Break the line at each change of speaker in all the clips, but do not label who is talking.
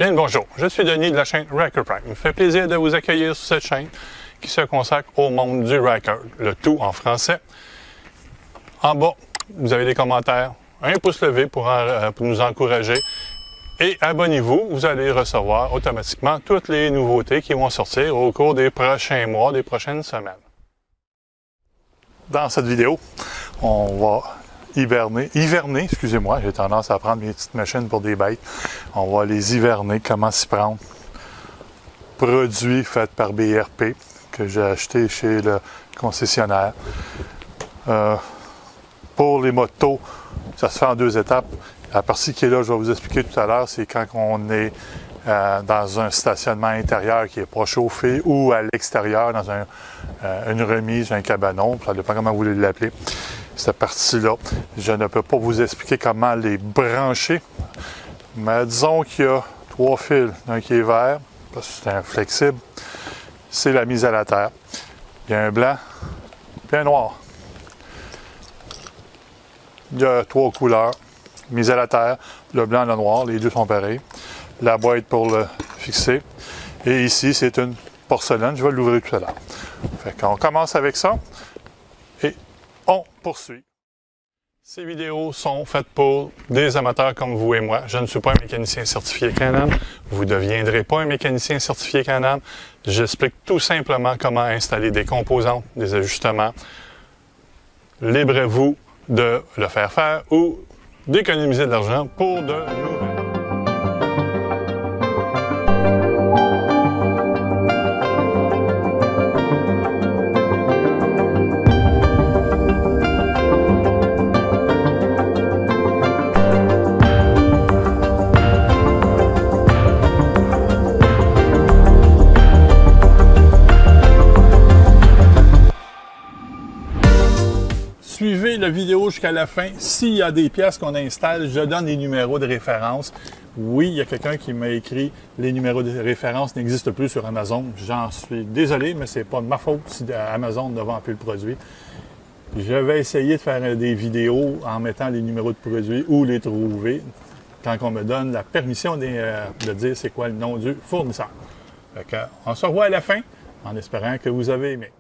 Bien le bonjour, je suis Denis de la chaîne Racker Prime. Il me fait plaisir de vous accueillir sur cette chaîne qui se consacre au monde du Racker, le tout en français. En bas, vous avez des commentaires, un pouce levé pour nous encourager et abonnez-vous, vous allez recevoir automatiquement toutes les nouveautés qui vont sortir au cours des prochains mois, des prochaines semaines. Dans cette vidéo, on va hiverner, excusez-moi, j'ai tendance à prendre mes petites machines pour des bêtes. On va les hiverner, comment s'y prendre. Produit fait par BRP que j'ai acheté chez le concessionnaire. Pour les motos, ça se fait en deux étapes. La partie qui est là, je vais vous expliquer tout à l'heure, c'est quand on est dans un stationnement intérieur qui n'est pas chauffé ou à l'extérieur, dans une remise, un cabanon, ça dépend comment vous voulez l'appeler. Cette partie-là, je ne peux pas vous expliquer comment les brancher, mais disons qu'il y a trois fils, un qui est vert, parce que c'est un flexible, c'est la mise à la terre. Il y a un blanc, puis un noir. Il y a trois couleurs, mise à la terre, le blanc et le noir, les deux sont pareils. La boîte pour le fixer. Et ici, c'est une porcelaine, je vais l'ouvrir tout à l'heure. Fait qu'on commence avec ça. Et on poursuit. Ces vidéos sont faites pour des amateurs comme vous et moi. Je ne suis pas un mécanicien certifié Can-Am. Vous ne deviendrez pas un mécanicien certifié Can-Am. J'explique tout simplement comment installer des composantes, des ajustements. Libre à vous de le faire ou d'économiser de l'argent pour de nouvelles. Suivez la vidéo jusqu'à la fin. S'il y a des pièces qu'on installe, je donne les numéros de référence. Oui, il y a quelqu'un qui m'a écrit les numéros de référence n'existent plus sur Amazon. J'en suis désolé, mais c'est pas de ma faute si Amazon ne vend plus le produit. Je vais essayer de faire des vidéos en mettant les numéros de produits ou les trouver quand on me donne la permission de dire c'est quoi le nom du fournisseur. On se revoit à la fin en espérant que vous avez aimé.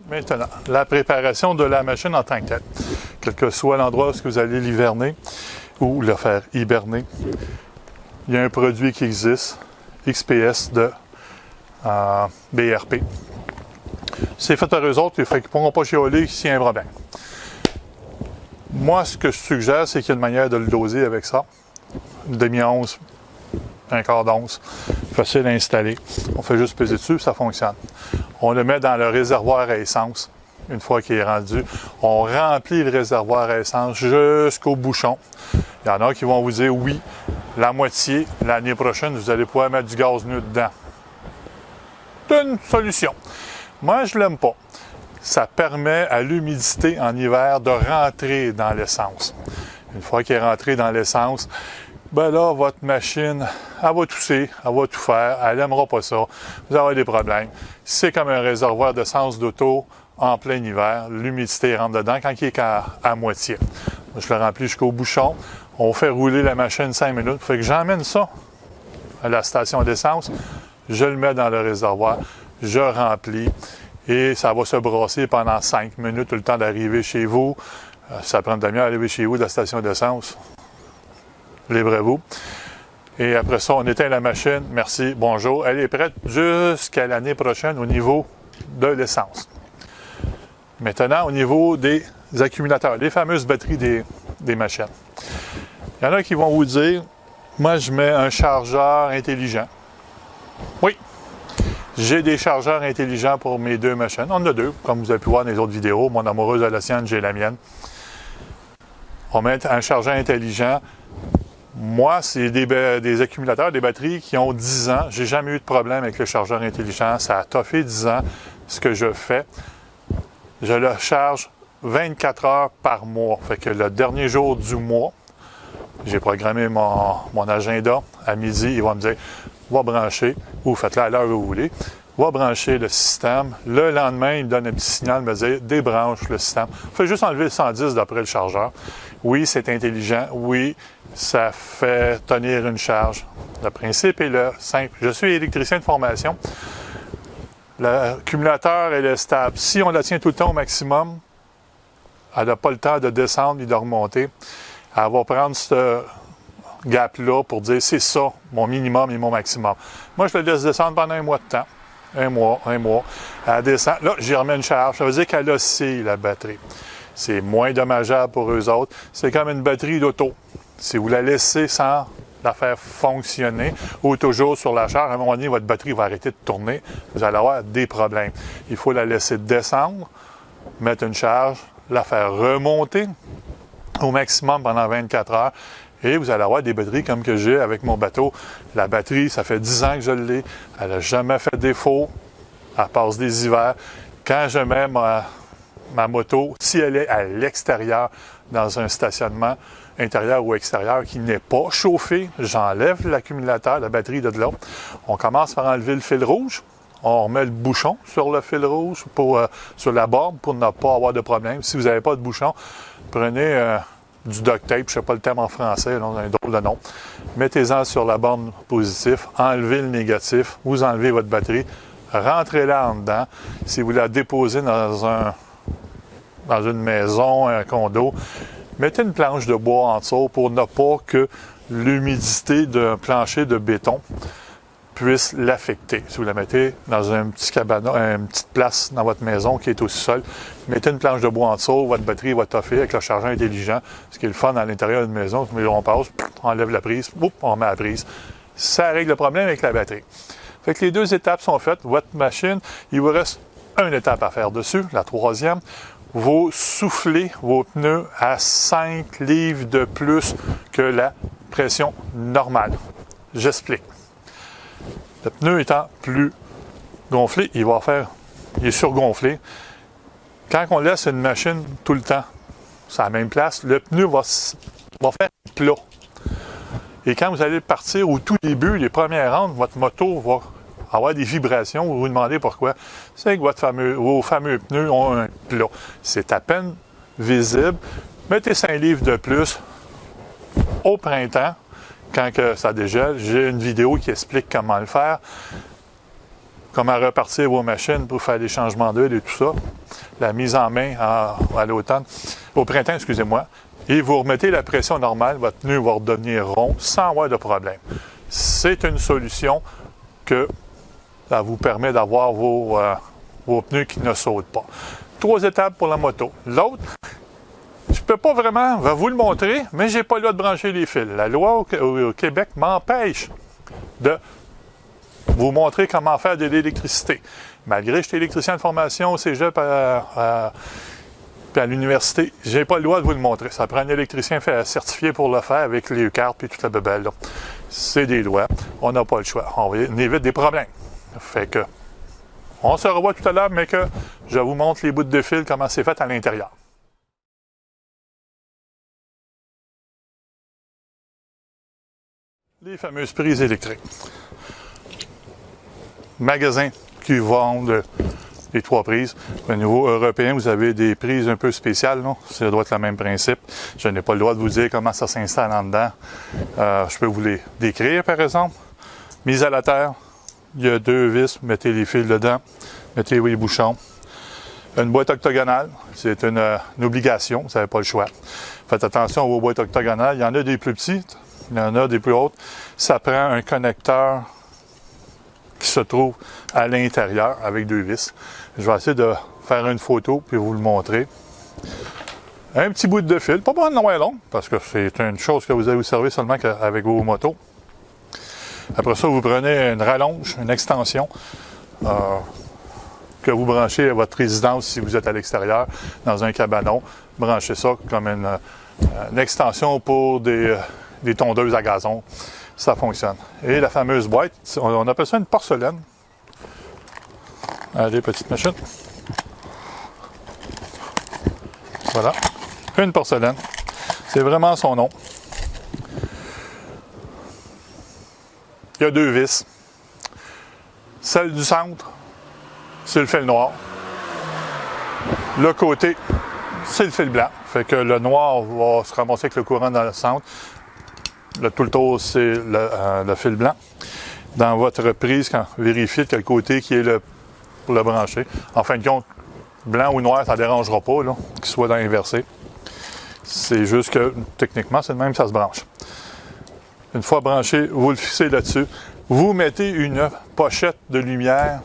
Maintenant, la préparation de la machine en tant que telle. Quel que soit l'endroit où vous allez l'hiverner ou le faire hiberner, il y a un produit qui existe, XPS de BRP. C'est fait par eux autres, ils ne pourront pas chialer s'il y a un problème. Moi, ce que je suggère, c'est qu'il y a une manière de le doser avec ça. Une demi-once, un quart d'once, facile à installer. On fait juste peser dessus, ça fonctionne. On le met dans le réservoir à essence. Une fois qu'il est rendu, on remplit le réservoir à essence jusqu'au bouchon. Il y en a qui vont vous dire oui, la moitié, l'année prochaine, vous allez pouvoir mettre du gaz nu dedans. C'est une solution. Moi, je ne l'aime pas. Ça permet à l'humidité en hiver de rentrer dans l'essence. Une fois qu'il est rentré dans l'essence, ben là, votre machine, elle va tousser, elle va tout faire, elle n'aimera pas ça, vous avez des problèmes. C'est comme un réservoir d'essence d'auto en plein hiver, l'humidité rentre dedans quand il est à moitié. Je le remplis jusqu'au bouchon, on fait rouler la machine 5 minutes, fait que j'emmène ça à la station d'essence, je le mets dans le réservoir, je remplis et ça va se brasser pendant 5 minutes, le temps d'arriver chez vous. Ça prend une demi-heure à arriver chez vous de la station d'essence. Libre à vous. Et après ça, on éteint la machine. Merci, bonjour. Elle est prête jusqu'à l'année prochaine au niveau de l'essence. Maintenant, au niveau des accumulateurs, les fameuses batteries des machines. Il y en a qui vont vous dire, moi, je mets un chargeur intelligent. Oui, j'ai des chargeurs intelligents pour mes deux machines. On en a deux, comme vous avez pu voir dans les autres vidéos. Mon amoureuse a la sienne, j'ai la mienne. On met un chargeur intelligent. Moi, c'est des accumulateurs, des batteries qui ont 10 ans. J'ai jamais eu de problème avec le chargeur intelligent. Ça a toffé 10 ans. Ce que je fais, je le charge 24 heures par mois. Fait que le dernier jour du mois, j'ai programmé mon agenda. À midi, il va me dire, va brancher, ou faites-le à l'heure où vous voulez. va brancher le système. Le lendemain, il donne un petit signal, me dire débranche le système. Fais juste enlever le 110 d'après le chargeur. Oui, c'est intelligent. Oui, ça fait tenir une charge. Le principe est le simple. Je suis électricien de formation. L'accumulateur, elle est stable. Si on la tient tout le temps au maximum, elle n'a pas le temps de descendre ni de remonter. Elle va prendre ce gap-là pour dire c'est ça, mon minimum et mon maximum. Moi, je le laisse descendre pendant un mois de temps. Un mois. Elle descend. Là, j'y remets une charge. Ça veut dire qu'elle oscille, la batterie. C'est moins dommageable pour eux autres. C'est comme une batterie d'auto. Si vous la laissez sans la faire fonctionner ou toujours sur la charge, à un moment donné, votre batterie va arrêter de tourner. Vous allez avoir des problèmes. Il faut la laisser descendre, mettre une charge, la faire remonter au maximum pendant 24 heures. Et vous allez avoir des batteries comme que j'ai avec mon bateau. La batterie, ça fait 10 ans que je l'ai. Elle n'a jamais fait défaut. Elle passe des hivers. Quand je mets ma moto, si elle est à l'extérieur, dans un stationnement intérieur ou extérieur qui n'est pas chauffé, j'enlève l'accumulateur, la batterie de là. On commence par enlever le fil rouge. On remet le bouchon sur le fil rouge, sur la borne, pour ne pas avoir de problème. Si vous n'avez pas de bouchon, prenez du duct tape, je ne sais pas le terme en français, là, un drôle de nom. Mettez-en sur la borne positive, enlevez le négatif, vous enlevez votre batterie, rentrez-la en dedans. Si vous la déposez dans une maison, un condo, mettez une planche de bois en dessous pour ne pas que l'humidité d'un plancher de béton puisse l'affecter. Si vous la mettez dans un petit cabanon, une petite place dans votre maison qui est au sol, mettez une planche de bois en dessous, votre batterie va toffer avec le chargeur intelligent, ce qui est le fun à l'intérieur d'une maison. Mais on passe, on enlève la prise, on remet la prise. Ça règle le problème avec la batterie. Fait que les deux étapes sont faites. Votre machine, il vous reste une étape à faire dessus. La troisième, vous soufflez vos pneus à 5 livres de plus que la pression normale. J'explique. Le pneu étant plus gonflé, il est surgonflé. Quand on laisse une machine tout le temps sur la même place, le pneu va faire plat. Et quand vous allez partir au tout début, les premières rondes, votre moto va avoir des vibrations. Vous vous demandez pourquoi. C'est que vos fameux pneus ont un plat. C'est à peine visible. Mettez 5 livres de plus au printemps. Quand que ça dégèle, j'ai une vidéo qui explique comment le faire, comment repartir vos machines pour faire des changements d'huile et tout ça, la mise en main à l'automne, au printemps, excusez-moi, et vous remettez la pression normale, votre pneu va redevenir rond sans avoir de problème. C'est une solution que ça vous permet d'avoir vos pneus qui ne sautent pas. 3 étapes pour la moto. L'autre, je ne peux pas vraiment vous le montrer, mais je n'ai pas le droit de brancher les fils. La loi au Québec m'empêche de vous montrer comment faire de l'électricité. Malgré que je suis électricien de formation au cégep puis à l'université, je n'ai pas le droit de vous le montrer. Ça prend un électricien certifié pour le faire avec les cartes et toute la bebelle là. C'est des lois. On n'a pas le choix. On évite des problèmes. Fait que, on se revoit tout à l'heure, mais que je vous montre les bouts de fil, comment c'est fait à l'intérieur. Les fameuses prises électriques. Magasins qui vendent les 3 prises. Au niveau européen, vous avez des prises un peu spéciales. Là. Ça doit être le même principe. Je n'ai pas le droit de vous dire comment ça s'installe en dedans. Je peux vous les décrire, par exemple. Mise à la terre. Il y a 2 vis. Mettez les fils dedans. Mettez les bouchons. Une boîte octogonale. C'est une obligation. Vous n'avez pas le choix. Faites attention aux boîtes octogonales. Il y en a des plus petites. Il y en a des plus hautes. Ça prend un connecteur qui se trouve à l'intérieur avec 2 vis. Je vais essayer de faire une photo puis vous le montrer. Un petit bout de fil, pas besoin de long, parce que c'est une chose que vous allez vous servir seulement avec vos motos. Après ça, vous prenez une rallonge, une extension que vous branchez à votre résidence si vous êtes à l'extérieur, dans un cabanon. Branchez ça comme une extension pour des tondeuses à gazon. Ça fonctionne. Et la fameuse boîte, on appelle ça une porcelaine. Allez, petite machine. Voilà. Une porcelaine. C'est vraiment son nom. Il y a 2 vis. Celle du centre, c'est le fil noir. Le côté, c'est le fil blanc. Fait que le noir va se ramasser avec le courant dans le centre. Tout le tour, c'est le fil blanc. Dans votre prise, quand vérifiez quel côté qui est pour le brancher. En fin de compte, blanc ou noir, ça ne dérangera pas, qu'il soit dans l'inversé. C'est juste que, techniquement, c'est le même, ça se branche. Une fois branché, vous le fixez là-dessus. Vous mettez une pochette de lumière,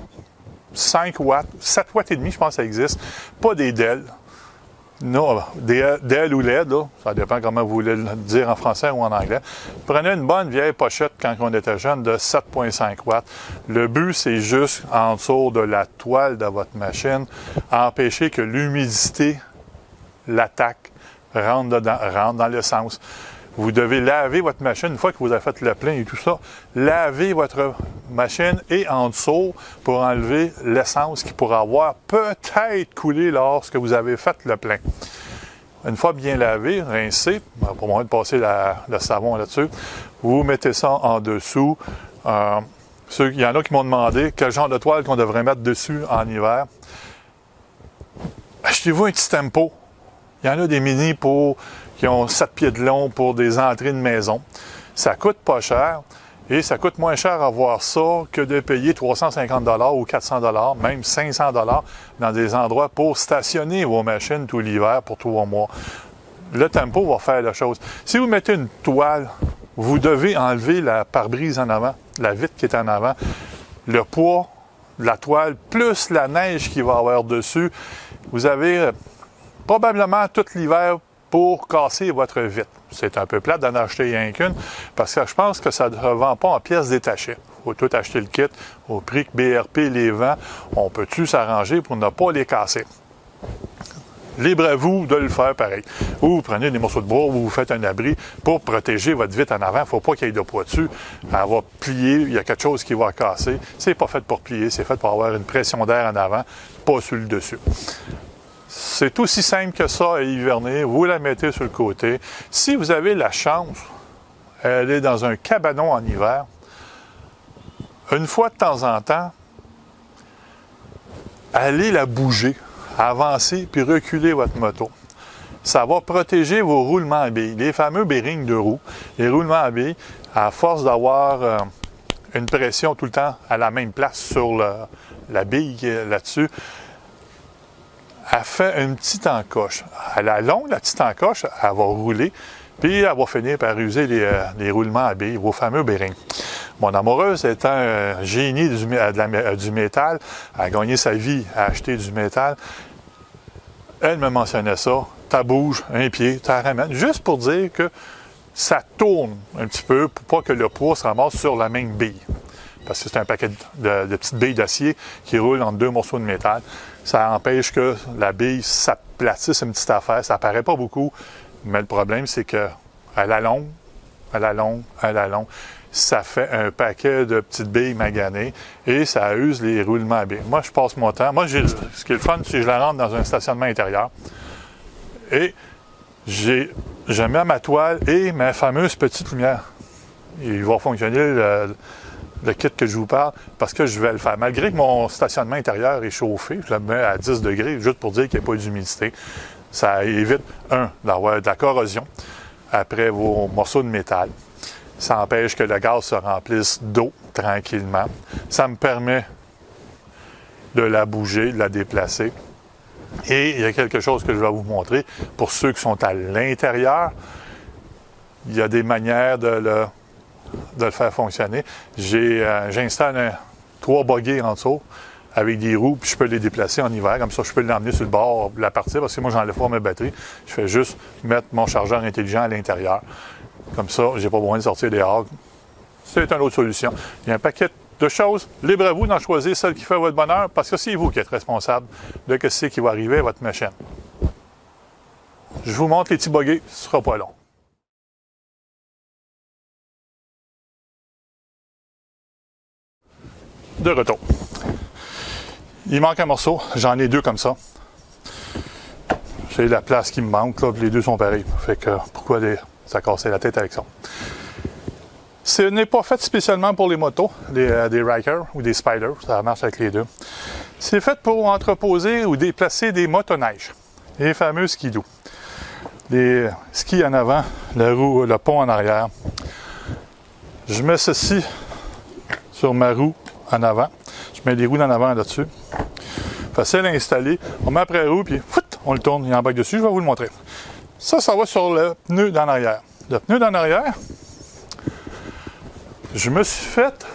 5 watts, 7 watts et demi, je pense que ça existe. Pas des DEL. Non, DEL ou LED, là, ça dépend comment vous voulez le dire en français ou en anglais. Prenez une bonne vieille pochette quand on était jeune de 7,5 watts. Le but, c'est juste en dessous de la toile de votre machine, empêcher que l'humidité l'attaque, rentre dans l'essence. Vous devez laver votre machine une fois que vous avez fait le plein et tout ça. Lavez votre machine et en dessous pour enlever l'essence qui pourra avoir peut-être coulé lorsque vous avez fait le plein. Une fois bien lavé, rincé, pour moyen de passer le savon là-dessus, vous mettez ça en dessous. Il y en a qui m'ont demandé quel genre de toile qu'on devrait mettre dessus en hiver. Achetez-vous un petit tempo. Il y en a des mini qui ont 7 pieds de long pour des entrées de maison. Ça coûte pas cher et ça coûte moins cher avoir ça que de payer 350 $ ou 400 $, même 500 $ dans des endroits pour stationner vos machines tout l'hiver pour 3 mois. Le tempo va faire la chose. Si vous mettez une toile, vous devez enlever la pare-brise en avant, la vitre qui est en avant, le poids de la toile plus la neige qu'il va y avoir dessus. Vous avez probablement tout l'hiver pour casser votre vitre. C'est un peu plate d'en acheter rien qu'une, parce que je pense que ça ne se vend pas en pièces détachées. Il faut tout acheter le kit au prix que BRP les vend. On peut-tu s'arranger pour ne pas les casser? Libre à vous de le faire pareil. Ou vous prenez des morceaux de bois, ou vous faites un abri pour protéger votre vitre en avant. Il ne faut pas qu'il y ait de poids dessus. Elle va plier, il y a quelque chose qui va casser. C'est pas fait pour plier, c'est fait pour avoir une pression d'air en avant, pas sur le dessus. C'est aussi simple que ça à hiverner. Vous la mettez sur le côté. Si vous avez la chance, elle est dans un cabanon en hiver, une fois de temps en temps, allez la bouger, avancer puis reculer votre moto. Ça va protéger vos roulements à billes. Les fameux bearings de roue, les roulements à billes, à force d'avoir une pression tout le temps à la même place sur la bille qui est là-dessus, elle fait une petite encoche. À la longue, la petite encoche, elle va rouler, puis elle va finir par user les roulements à billes, vos fameux bearings. Mon amoureuse étant un génie du métal, elle a gagné sa vie à acheter du métal, elle me mentionnait ça. Tu bouges un pied, tu ramènes, juste pour dire que ça tourne un petit peu pour pas que le poids se ramasse sur la même bille. Parce que c'est un paquet de petites billes d'acier qui roulent entre 2 morceaux de métal. Ça empêche que la bille s'aplatisse une petite affaire. Ça paraît pas beaucoup, mais le problème, c'est qu'à la longue, ça fait un paquet de petites billes maganées et ça use les roulements à billes. Moi, je passe mon temps. Moi, ce qui est le fun, c'est que je la rentre dans un stationnement intérieur et je mets ma toile et ma fameuse petite lumière. Il va fonctionner le kit que je vous parle, parce que je vais le faire. Malgré que mon stationnement intérieur est chauffé, je le mets à 10 degrés, juste pour dire qu'il n'y a pas d'humidité. Ça évite, d'avoir de la corrosion après vos morceaux de métal. Ça empêche que le gaz se remplisse d'eau tranquillement. Ça me permet de la bouger, de la déplacer. Et il y a quelque chose que je vais vous montrer. Pour ceux qui sont à l'intérieur, il y a des manières de le faire fonctionner. J'installe 3 boguets en dessous avec des roues, puis je peux les déplacer en hiver. Comme ça, je peux l'emmener sur le bord de la partie, parce que moi, j'enlève pas mes batteries. Je fais juste mettre mon chargeur intelligent à l'intérieur. Comme ça, je n'ai pas besoin de sortir dehors. C'est une autre solution. Il y a un paquet de choses. Libre à vous d'en choisir celle qui fait votre bonheur, parce que c'est vous qui êtes responsable de ce qui va arriver à votre machine. Je vous montre les petits boguets, ce ne sera pas long. De retour. Il manque un morceau, j'en ai 2 comme ça. J'ai la place qui me manque, là, les 2 sont pareils. Fait que pourquoi ça casser la tête avec ça? Ce n'est pas fait spécialement pour les motos, des Ryker ou des Spyder, ça marche avec les 2. C'est fait pour entreposer ou déplacer des motoneiges, les fameux skidoo. Les skis en avant, la roue, le pont en arrière. Je mets ceci sur ma roue en avant. Je mets les roues en avant là-dessus. Facile à installer. On met après la roue, puis on le tourne, il embarque dessus. Je vais vous le montrer. Ça va sur le pneu d'en arrière. Le pneu d'en arrière, je me suis fait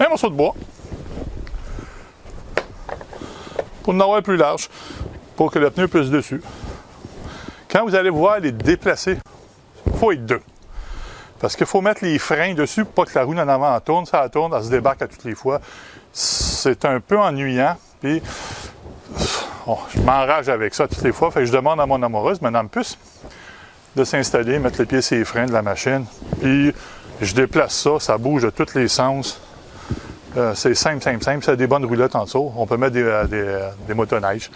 un morceau de bois pour en avoir plus large, pour que le pneu puisse dessus. Quand vous allez voir les déplacer, il faut être deux. Parce qu'il faut mettre les freins dessus pour pas que la roue en avant tourne. Ça tourne, elle se débarque à toutes les fois. C'est un peu ennuyant. Puis, je m'enrage avec ça toutes les fois. Fait que je demande à mon amoureuse, Madame Puce, de s'installer, mettre les pieds sur les freins de la machine. Puis, je déplace ça, ça bouge de tous les sens. C'est simple. Ça a des bonnes roulettes en dessous. On peut mettre des motoneiges.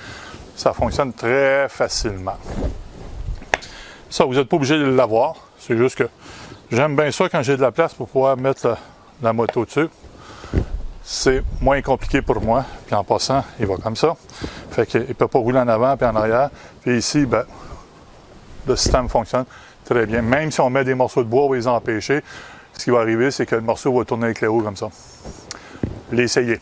Ça fonctionne très facilement. Ça, vous n'êtes pas obligé de l'avoir. C'est juste que j'aime bien ça quand j'ai de la place pour pouvoir mettre la moto dessus. C'est moins compliqué pour moi. Puis en passant, il va comme ça. Fait qu'il ne peut pas rouler en avant et en arrière. Puis ici, ben, le système fonctionne très bien. Même si on met des morceaux de bois, on va les empêcher. Ce qui va arriver, c'est que le morceau va tourner avec les roues comme ça. L'essayer.